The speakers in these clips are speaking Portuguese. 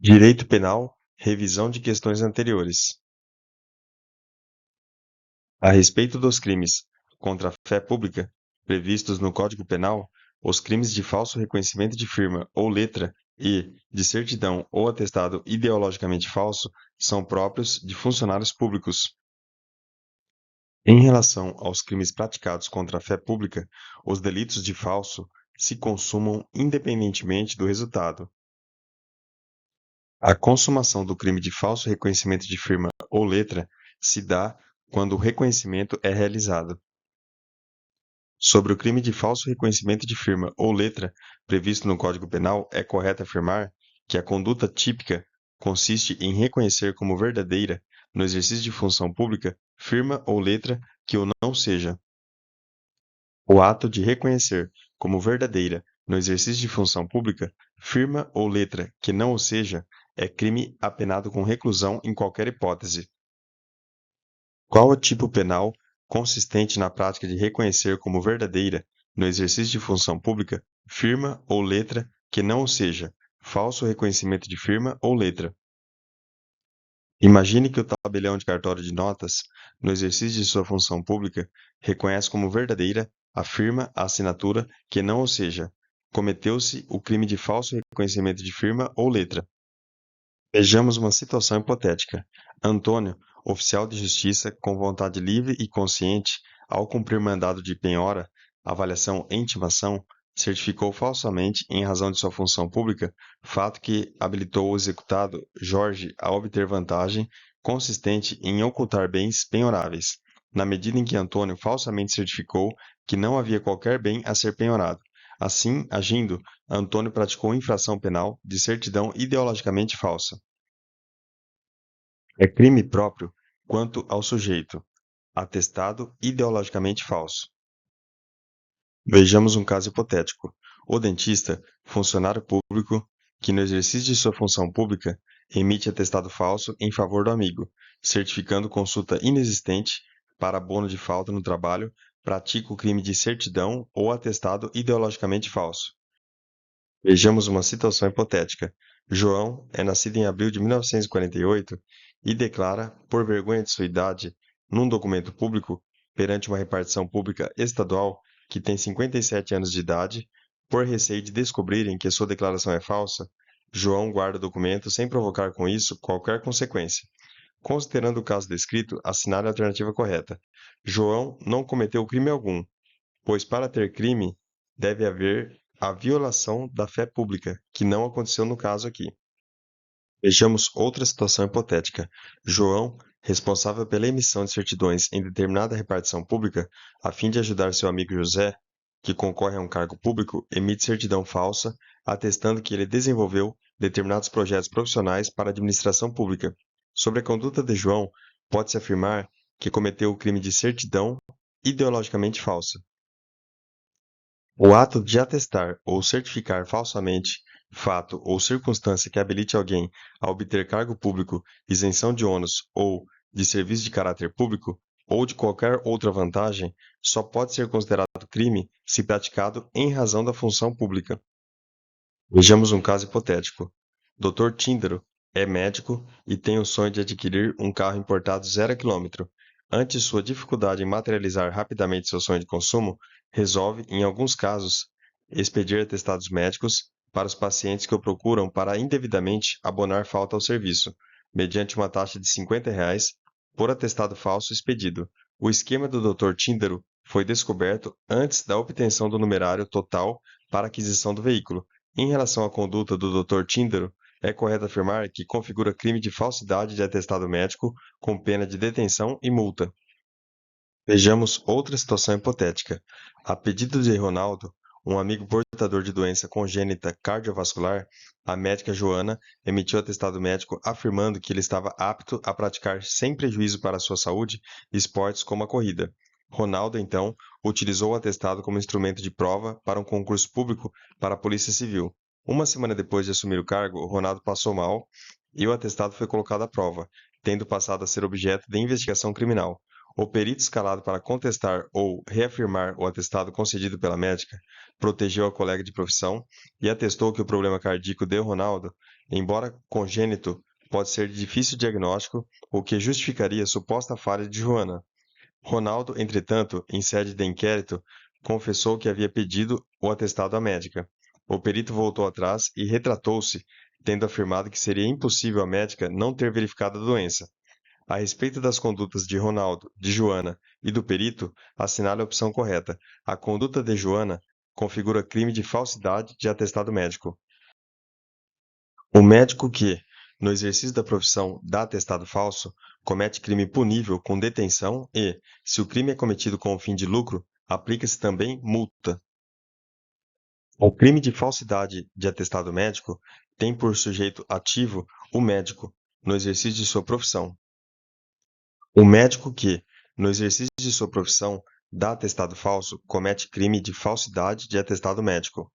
Direito Penal, revisão de questões anteriores. A respeito dos crimes contra a fé pública previstos no Código Penal, os crimes de falso reconhecimento de firma ou letra e de certidão ou atestado ideologicamente falso são próprios de funcionários públicos. Em relação aos crimes praticados contra a fé pública, os delitos de falso se consumam independentemente do resultado. A consumação do crime de falso reconhecimento de firma ou letra se dá quando o reconhecimento é realizado. Sobre o crime de falso reconhecimento de firma ou letra previsto no Código Penal, é correto afirmar que a conduta típica consiste em reconhecer como verdadeira, no exercício de função pública, firma ou letra que o não seja. O ato de reconhecer como verdadeira, no exercício de função pública, firma ou letra que não o seja, é crime apenado com reclusão em qualquer hipótese. Qual o tipo penal consistente na prática de reconhecer como verdadeira, no exercício de função pública, firma ou letra que não o seja, falso reconhecimento de firma ou letra? Imagine que o tabelião de cartório de notas, no exercício de sua função pública, reconhece como verdadeira a firma, a assinatura que não o seja. Cometeu-se o crime de falso reconhecimento de firma ou letra. Vejamos uma situação hipotética. Antônio, oficial de justiça, com vontade livre e consciente, ao cumprir mandado de penhora, avaliação e intimação, certificou falsamente, em razão de sua função pública, fato que habilitou o executado, Jorge, a obter vantagem consistente em ocultar bens penhoráveis, na medida em que Antônio falsamente certificou que não havia qualquer bem a ser penhorado. Assim, agindo, Antônio praticou infração penal de certidão ideologicamente falsa. É crime próprio quanto ao sujeito, atestado ideologicamente falso. Vejamos um caso hipotético. O dentista, funcionário público, que no exercício de sua função pública emite atestado falso em favor do amigo, certificando consulta inexistente para abono de falta no trabalho, pratica o crime de certidão ou atestado ideologicamente falso. Vejamos uma situação hipotética. João é nascido em abril de 1948 e declara, por vergonha de sua idade, num documento público, perante uma repartição pública estadual, que tem 57 anos de idade. Por receio de descobrirem que sua declaração é falsa, João guarda o documento sem provocar com isso qualquer consequência. Considerando o caso descrito, assinale a alternativa correta. João não cometeu crime algum, pois para ter crime deve haver a violação da fé pública, que não aconteceu no caso aqui. Vejamos outra situação hipotética. João, responsável pela emissão de certidões em determinada repartição pública, a fim de ajudar seu amigo José, que concorre a um cargo público, emite certidão falsa, atestando que ele desenvolveu determinados projetos profissionais para a administração pública. Sobre a conduta de João, pode-se afirmar que cometeu o crime de certidão ideologicamente falsa. O ato de atestar ou certificar falsamente fato ou circunstância que habilite alguém a obter cargo público, isenção de ônus ou de serviço de caráter público, ou de qualquer outra vantagem, só pode ser considerado crime se praticado em razão da função pública. Vejamos um caso hipotético. Dr. Tíndaro é médico e tem o sonho de adquirir um carro importado 0 km. Ante sua dificuldade em materializar rapidamente seu sonho de consumo, resolve, em alguns casos, expedir atestados médicos para os pacientes que o procuram para indevidamente abonar falta ao serviço, mediante uma taxa de R$ 50 por atestado falso expedido. O esquema do Dr. Tíndaro foi descoberto antes da obtenção do numerário total para aquisição do veículo. Em relação à conduta do Dr. Tíndaro, é correto afirmar que configura crime de falsidade de atestado médico, com pena de detenção e multa. Vejamos outra situação hipotética. A pedido de Ronaldo, um amigo portador de doença congênita cardiovascular, a médica Joana emitiu atestado médico afirmando que ele estava apto a praticar sem prejuízo para a sua saúde esportes como a corrida. Ronaldo, então, utilizou o atestado como instrumento de prova para um concurso público para a Polícia Civil. Uma semana depois de assumir o cargo, Ronaldo passou mal e o atestado foi colocado à prova, tendo passado a ser objeto de investigação criminal. O perito escalado para contestar ou reafirmar o atestado concedido pela médica protegeu a colega de profissão e atestou que o problema cardíaco de Ronaldo embora congênito, pode ser de difícil diagnóstico, o que justificaria suposta falha de Joana. Ronaldo, entretanto, em sede de inquérito, confessou que havia pedido o atestado à médica. O perito voltou atrás e retratou-se, tendo afirmado que seria impossível a médica não ter verificado a doença. A respeito das condutas de Ronaldo, de Joana e do perito, assinale a opção correta. A conduta de Joana configura crime de falsidade de atestado médico. O médico que, no exercício da profissão, dá atestado falso, comete crime punível com detenção e, se o crime é cometido com o fim de lucro, aplica-se também multa. O crime de falsidade de atestado médico tem por sujeito ativo o médico, no exercício de sua profissão. O médico que, no exercício de sua profissão, dá atestado falso, comete crime de falsidade de atestado médico.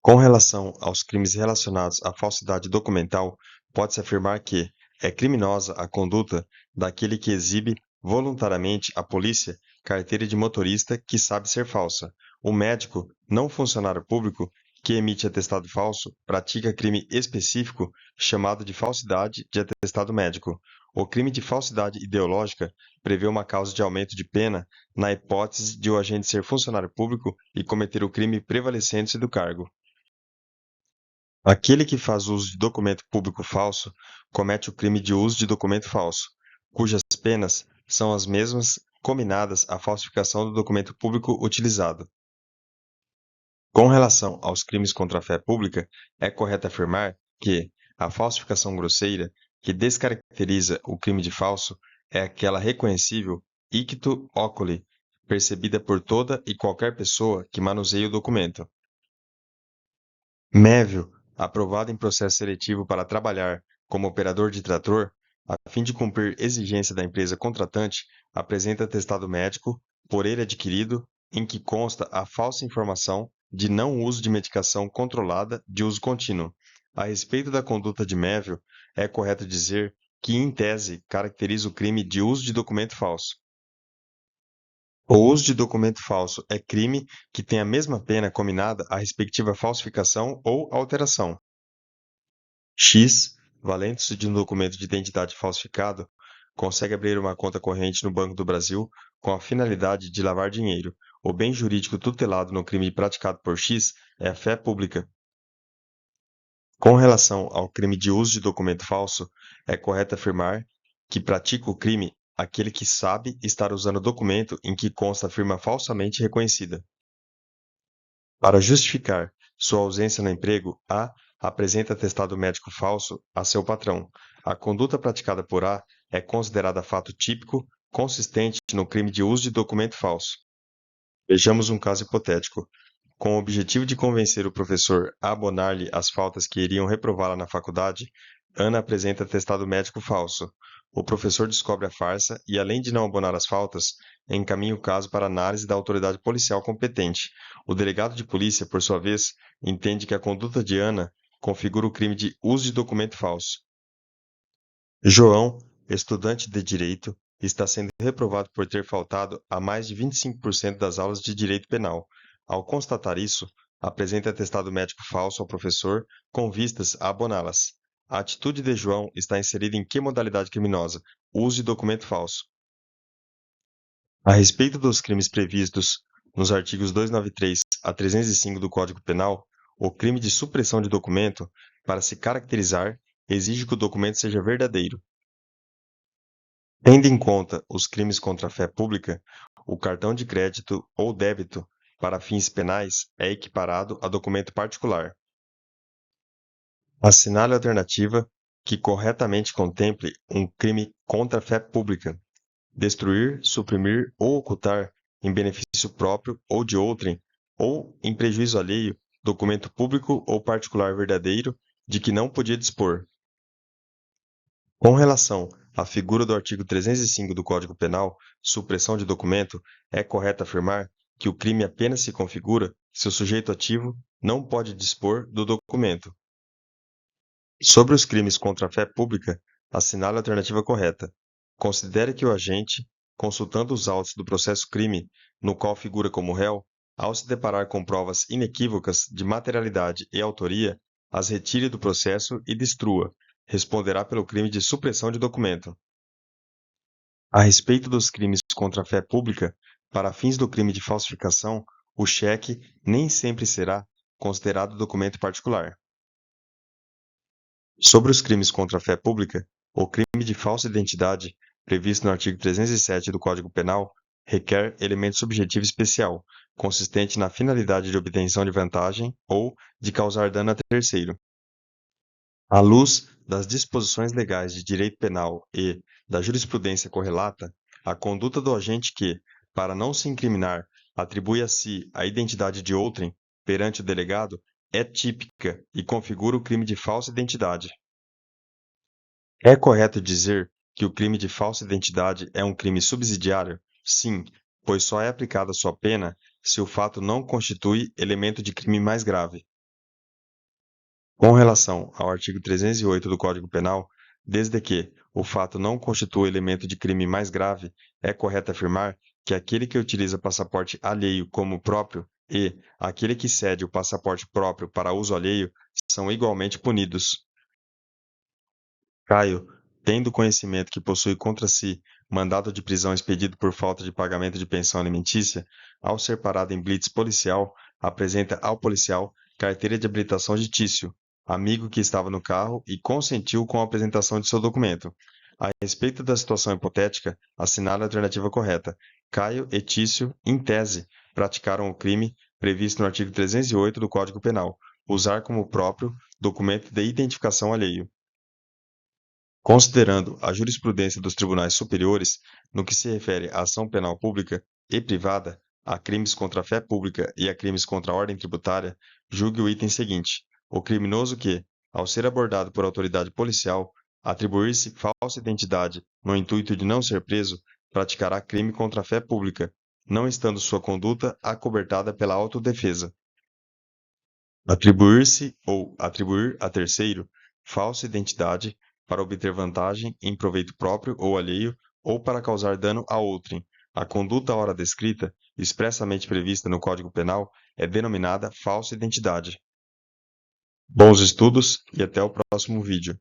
Com relação aos crimes relacionados à falsidade documental, pode-se afirmar que é criminosa a conduta daquele que exibe voluntariamente à polícia carteira de motorista que sabe ser falsa. O médico, não funcionário público, que emite atestado falso, pratica crime específico chamado de falsidade de atestado médico. O crime de falsidade ideológica prevê uma causa de aumento de pena na hipótese de o agente ser funcionário público e cometer o crime prevalecendo-se do cargo. Aquele que faz uso de documento público falso comete o crime de uso de documento falso, cujas penas são as mesmas cominadas à falsificação do documento público utilizado. Com relação aos crimes contra a fé pública, é correto afirmar que a falsificação grosseira, que descaracteriza o crime de falso, é aquela reconhecível ictu oculi, percebida por toda e qualquer pessoa que manuseie o documento. Mévio, aprovado em processo seletivo para trabalhar como operador de trator, a fim de cumprir exigência da empresa contratante, apresenta atestado médico, por ele adquirido, em que consta a falsa informação de não uso de medicação controlada de uso contínuo. A respeito da conduta de Mévio, é correto dizer que, em tese, caracteriza o crime de uso de documento falso. O uso de documento falso é crime que tem a mesma pena cominada à respectiva falsificação ou alteração. X, valendo-se de um documento de identidade falsificado, consegue abrir uma conta corrente no Banco do Brasil com a finalidade de lavar dinheiro. O bem jurídico tutelado no crime praticado por X é a fé pública. Com relação ao crime de uso de documento falso, é correto afirmar que pratica o crime aquele que sabe estar usando documento em que consta a firma falsamente reconhecida. Para justificar sua ausência no emprego, A apresenta atestado médico falso a seu patrão. A conduta praticada por A é considerada fato típico consistente no crime de uso de documento falso. Vejamos um caso hipotético. Com o objetivo de convencer o professor a abonar-lhe as faltas que iriam reprová-la na faculdade, Ana apresenta atestado médico falso. O professor descobre a farsa e, além de não abonar as faltas, encaminha o caso para análise da autoridade policial competente. O delegado de polícia, por sua vez, entende que a conduta de Ana configura o crime de uso de documento falso. João, estudante de direito, está sendo reprovado por ter faltado a mais de 25% das aulas de direito penal. Ao constatar isso, apresenta atestado médico falso ao professor com vistas a aboná-las. A atitude de João está inserida em que modalidade criminosa? Uso de documento falso. A respeito dos crimes previstos nos artigos 293 a 305 do Código Penal, o crime de supressão de documento, para se caracterizar, exige que o documento seja verdadeiro. Tendo em conta os crimes contra a fé pública, o cartão de crédito ou débito, para fins penais, é equiparado a documento particular. Assinale a alternativa que corretamente contemple um crime contra a fé pública: destruir, suprimir ou ocultar, em benefício próprio ou de outrem, ou em prejuízo alheio, documento público ou particular verdadeiro de que não podia dispor. Com relação à figura do artigo 305 do Código Penal, supressão de documento, é correto afirmar que o crime apenas se configura se o sujeito ativo não pode dispor do documento. Sobre os crimes contra a fé pública, assinale a alternativa correta. Considere que o agente, consultando os autos do processo-crime no qual figura como réu, ao se deparar com provas inequívocas de materialidade e autoria, as retire do processo e destrua. Responderá pelo crime de supressão de documento. A respeito dos crimes contra a fé pública, para fins do crime de falsificação, o cheque nem sempre será considerado documento particular. Sobre os crimes contra a fé pública, o crime de falsa identidade, previsto no artigo 307 do Código Penal, requer elemento subjetivo especial, consistente na finalidade de obtenção de vantagem ou de causar dano a terceiro. À luz das disposições legais de direito penal e da jurisprudência correlata, a conduta do agente que, para não se incriminar, atribui a si a identidade de outrem perante o delegado é típica e configura o crime de falsa identidade. É correto dizer que o crime de falsa identidade é um crime subsidiário? Sim, pois só é aplicada sua pena se o fato não constitui elemento de crime mais grave. Com relação ao artigo 308 do Código Penal, desde que o fato não constitua elemento de crime mais grave, é correto afirmar que aquele que utiliza passaporte alheio como próprio e aquele que cede o passaporte próprio para uso alheio são igualmente punidos. Caio, tendo conhecimento que possui contra si mandado de prisão expedido por falta de pagamento de pensão alimentícia, ao ser parado em blitz policial, apresenta ao policial carteira de habilitação de Tício, amigo que estava no carro e consentiu com a apresentação de seu documento. A respeito da situação hipotética, assinale a alternativa correta. Caio e Tício, em tese, praticaram o crime previsto no artigo 308 do Código Penal, usar como próprio documento de identificação alheio. Considerando a jurisprudência dos tribunais superiores no que se refere à ação penal pública e privada, a crimes contra a fé pública e a crimes contra a ordem tributária, julgue o item seguinte: o criminoso que, ao ser abordado por autoridade policial, atribuir-se falsa identidade no intuito de não ser preso, praticará crime contra a fé pública, não estando sua conduta acobertada pela autodefesa. Atribuir-se ou atribuir a terceiro falsa identidade para obter vantagem em proveito próprio ou alheio ou para causar dano a outrem. A conduta à hora descrita, expressamente prevista no Código Penal, é denominada falsa identidade. Bons estudos e até o próximo vídeo.